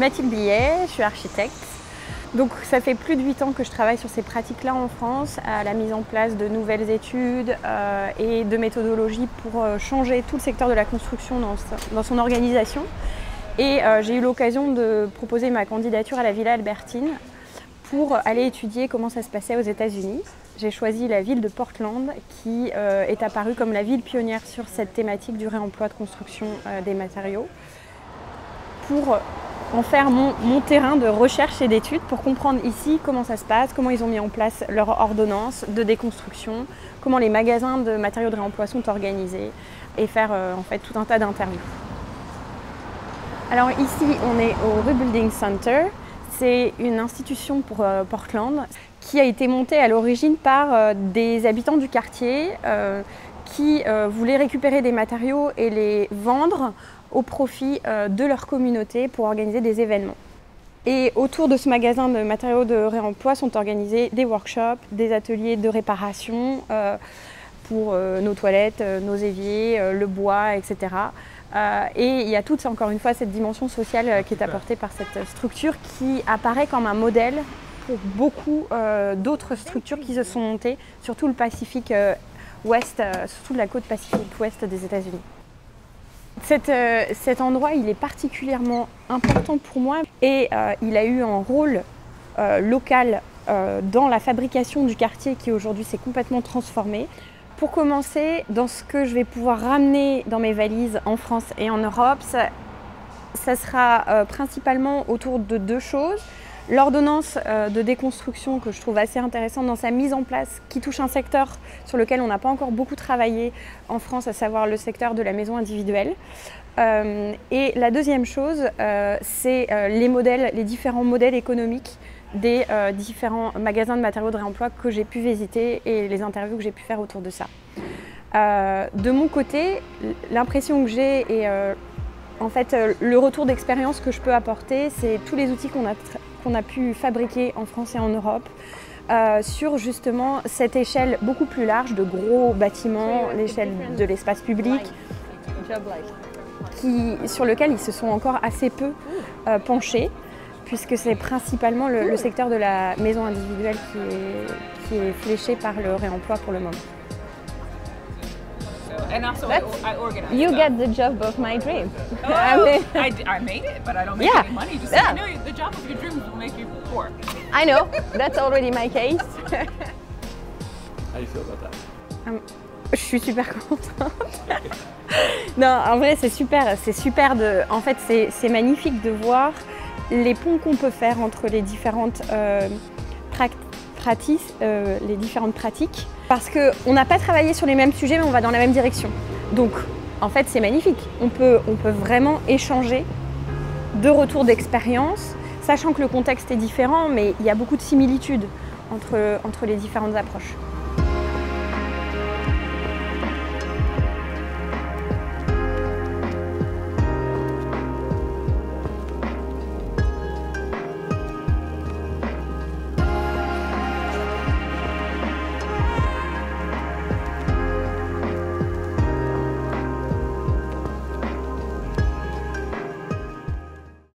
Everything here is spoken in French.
Mathilde Billet, je suis architecte. Donc ça fait plus de 8 ans que je travaille sur ces pratiques-là en France, à la mise en place de nouvelles études et de méthodologies pour changer tout le secteur de la construction dans son organisation. Et j'ai eu l'occasion de proposer ma candidature à la Villa Albertine pour aller étudier comment ça se passait aux États-Unis. J'ai choisi la ville de Portland qui est apparue comme la ville pionnière sur cette thématique du réemploi de construction des matériaux pour en faire mon terrain de recherche et d'études pour comprendre ici comment ça se passe, comment ils ont mis en place leur ordonnance de déconstruction, comment les magasins de matériaux de réemploi sont organisés et faire en fait tout un tas d'interviews. Alors ici on est au Rebuilding Center, c'est une institution pour Portland qui a été montée à l'origine par des habitants du quartier qui voulaient récupérer des matériaux et les vendre au profit de leur communauté pour organiser des événements. Et autour de ce magasin de matériaux de réemploi sont organisés des workshops, des ateliers de réparation pour nos toilettes, nos éviers, le bois, etc. Et il y a toute, encore une fois, cette dimension sociale qui est apportée par cette structure qui apparaît comme un modèle pour beaucoup d'autres structures qui se sont montées sur tout le Pacifique Ouest, sur toute la côte Pacifique Ouest des États-Unis. Cet endroit, il est particulièrement important pour moi et il a eu un rôle local dans la fabrication du quartier qui aujourd'hui s'est complètement transformé. Pour commencer, dans ce que je vais pouvoir ramener dans mes valises en France et en Europe, ça sera principalement autour de deux choses. L'ordonnance de déconstruction que je trouve assez intéressante dans sa mise en place, qui touche un secteur sur lequel on n'a pas encore beaucoup travaillé en France, à savoir le secteur de la maison individuelle. Et la deuxième chose, c'est les différents modèles économiques des différents magasins de matériaux de réemploi que j'ai pu visiter et les interviews que j'ai pu faire autour de ça. De mon côté, l'impression que j'ai et en fait, le retour d'expérience que je peux apporter, c'est tous les outils qu'on a pu fabriquer en France et en Europe sur justement cette échelle beaucoup plus large de gros bâtiments, l'échelle de l'espace public, sur lequel ils se sont encore assez peu penchés, puisque c'est principalement le secteur de la maison individuelle qui est fléché par le réemploi pour le moment. And also I organize. You get the job of my dream. Oh, I made it, but I don't make any money. Just so you know, the job of your dreams will make you poor. I know, that's already my case. How do you feel about that? Je suis super contente. Non, en vrai, c'est super en fait, c'est magnifique de voir les ponts qu'on peut faire entre les différentes pratiques. Parce qu'on n'a pas travaillé sur les mêmes sujets, mais on va dans la même direction. Donc, en fait, c'est magnifique. On peut vraiment échanger de retours d'expérience, sachant que le contexte est différent, mais il y a beaucoup de similitudes entre les différentes approches.